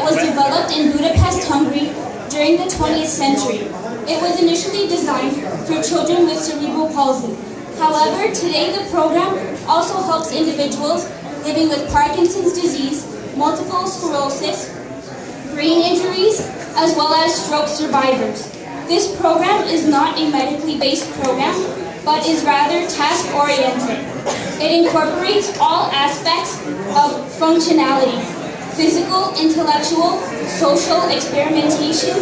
was developed in Budapest, Hungary during the 20th century. It was initially designed for children with cerebral palsy. However, today the program also helps individuals living with Parkinson's disease, multiple sclerosis, brain injuries, as well as stroke survivors. This program is not a medically based program, but is rather task-oriented. It incorporates all aspects of functionality: physical, intellectual, social experimentation,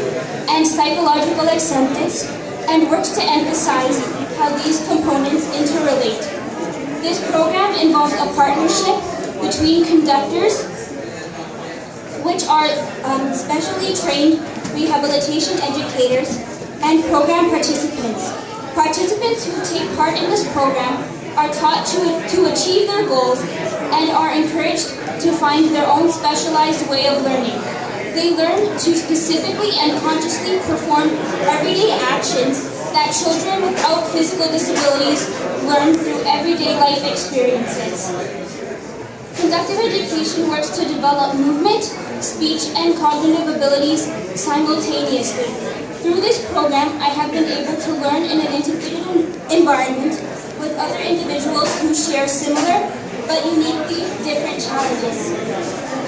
and psychological acceptance, and works to emphasize how these components interrelate. This program involves a partnership between conductors, which are specially trained rehabilitation educators, and program participants. Participants who take part in this program are taught to achieve their goals and are encouraged to find their own specialized way of learning. They learn to specifically and consciously perform everyday actions that children without physical disabilities learn through everyday life experiences. Conductive education works to develop movement, speech, and cognitive abilities simultaneously. Through this program, I have been able to learn in an integrated environment with other individuals who share similar but uniquely different challenges.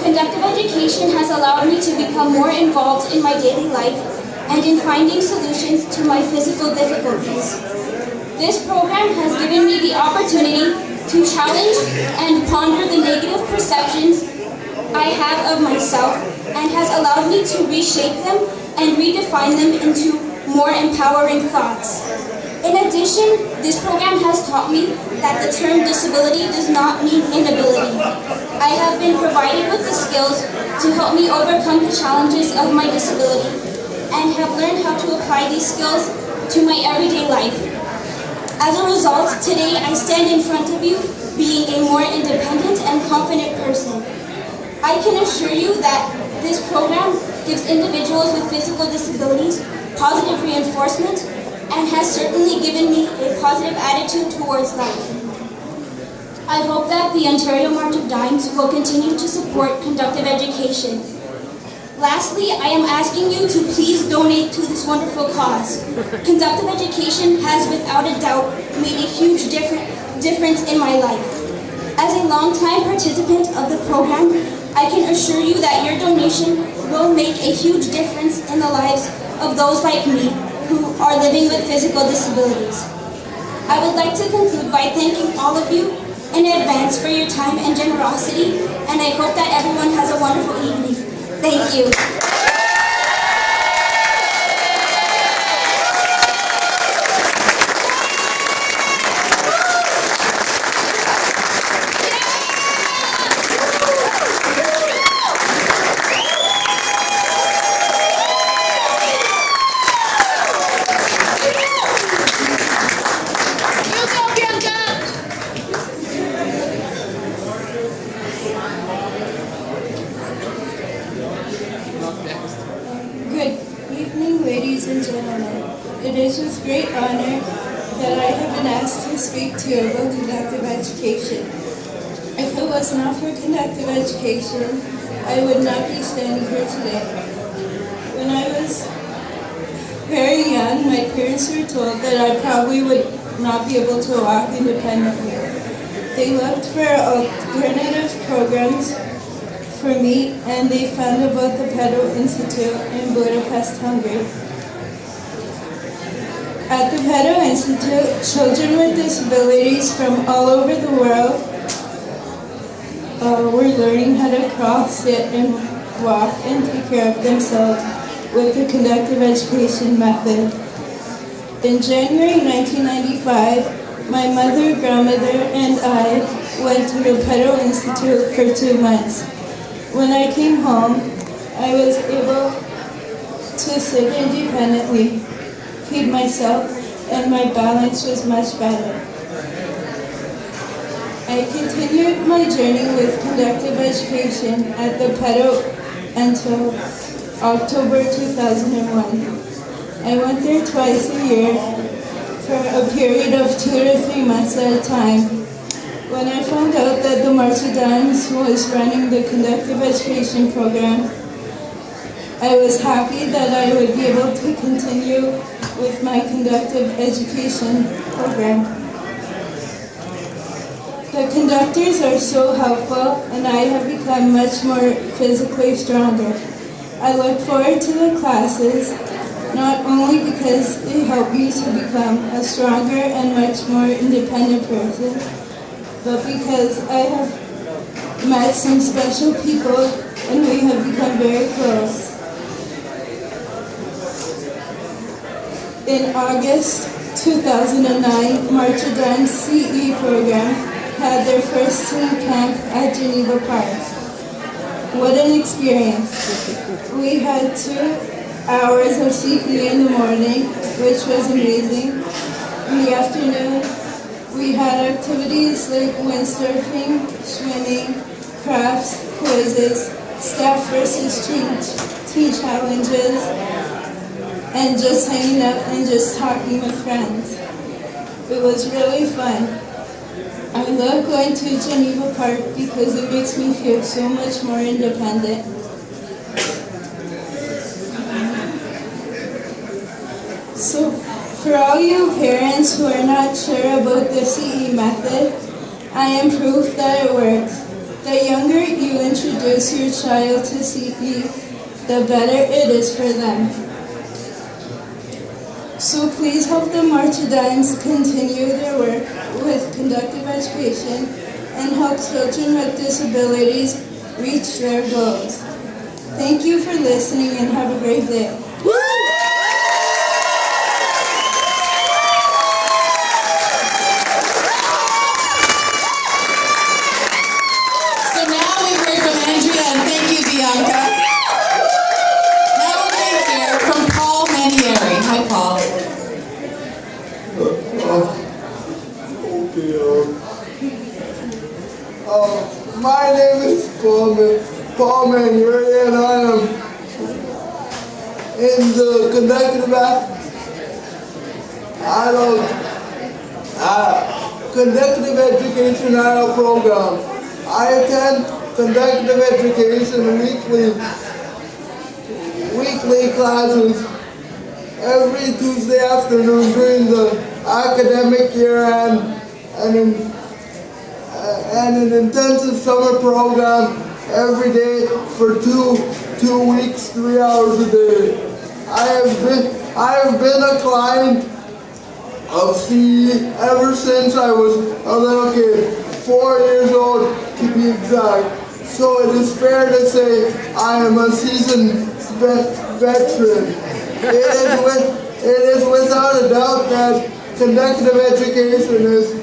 Conductive education has allowed me to become more involved in my daily life and in finding solutions to my physical difficulties. This program has given me the opportunity to challenge and ponder the negative perceptions I have of myself and has allowed me to reshape them and redefine them into more empowering thoughts. In addition, this program has taught me that the term disability does not mean inability. I have been provided with the skills to help me overcome the challenges of my disability and have learned how to apply these skills to my everyday life. As a result, today I stand in front of you being a more independent and confident person. I can assure you that this program gives individuals with physical disabilities positive reinforcement and has certainly given me a positive attitude towards life. I hope that the Ontario March of Dimes will continue to support conductive education. Lastly, I am asking you to please donate to this wonderful cause. Conductive education has without a doubt made a huge difference in my life. As a longtime participant of the program, I can assure you that your donation will make a huge difference in the lives of those like me who are living with physical disabilities. I would like to conclude by thanking all of you in advance for your time and generosity, and I hope that everyone has a wonderful evening. Thank you. Good evening, ladies and gentlemen. It is with great honor that I have been asked to speak to you about conductive education. If it was not for conductive education, I would not be standing here today. When I was very young, my parents were told that I probably would not be able to walk independently. They looked for alternative programs for me, and they found about the Pedal Institute in Budapest, Hungary. At the Pedal Institute, children with disabilities from all over the world were learning how to crawl, sit, and walk and take care of themselves with the conductive education method. In January 1995, my mother, grandmother, and I went to the Pedal Institute for 2 months. When I came home, I was able to sit independently, feed myself, and my balance was much better. I continued my journey with conductive education at the Pedal until October 2001. I went there twice a year for a period of 2 to 3 months at a time. When I found out that the March of Dimes was running the conductive education program, I was happy that I would be able to continue with my conductive education program. The conductors are so helpful, and I have become much more physically stronger. I look forward to the classes, not only because they help me to become a stronger and much more independent person, but because I have met some special people and we have become very close. In August 2009, Marchadon's CE program had their first team camp at Geneva Park. What an experience. We had 2 hours of CE in the morning, which was amazing. In the afternoon, we had activities like windsurfing, swimming, crafts, quizzes, staff versus teen challenges, and just hanging out and just talking with friends. It was really fun. I love going to Geneva Park because it makes me feel so much more independent. So, for all you parents who are not sure about the CE method, I am proof that it works. The younger you introduce your child to CE, the better it is for them. So please help the Marchadons continue their work with conductive education and help children with disabilities reach their goals. Thank you for listening and have a great day. So now we've heard from Andrea, and thank you, Bianca. Now we're going to hear from Paul Manieri. Hi, Paul. My name is Paul Manieri, and I am in the conductive education adult program. I attend conductive education weekly classes every Tuesday afternoon during the academic year and an intensive summer program every day for two weeks, 3 hours a day. I have been a client of CE ever since I was a little kid, 4 years old to be exact. So it is fair to say I am a seasoned veteran. It is without a doubt that conductive education is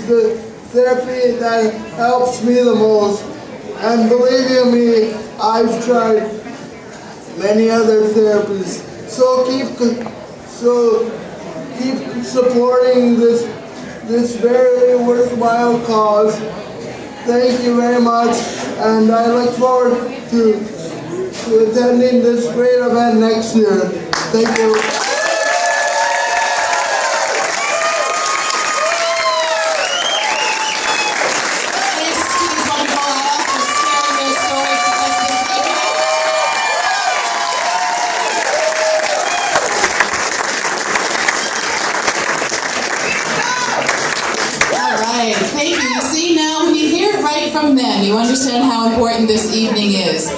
the therapy that helps me the most. And believe you me, I've tried many other therapies. So keep supporting this very worthwhile cause. Thank you very much, and I look forward to attending this great event next year. Thank you. From them, you understand how important this evening is.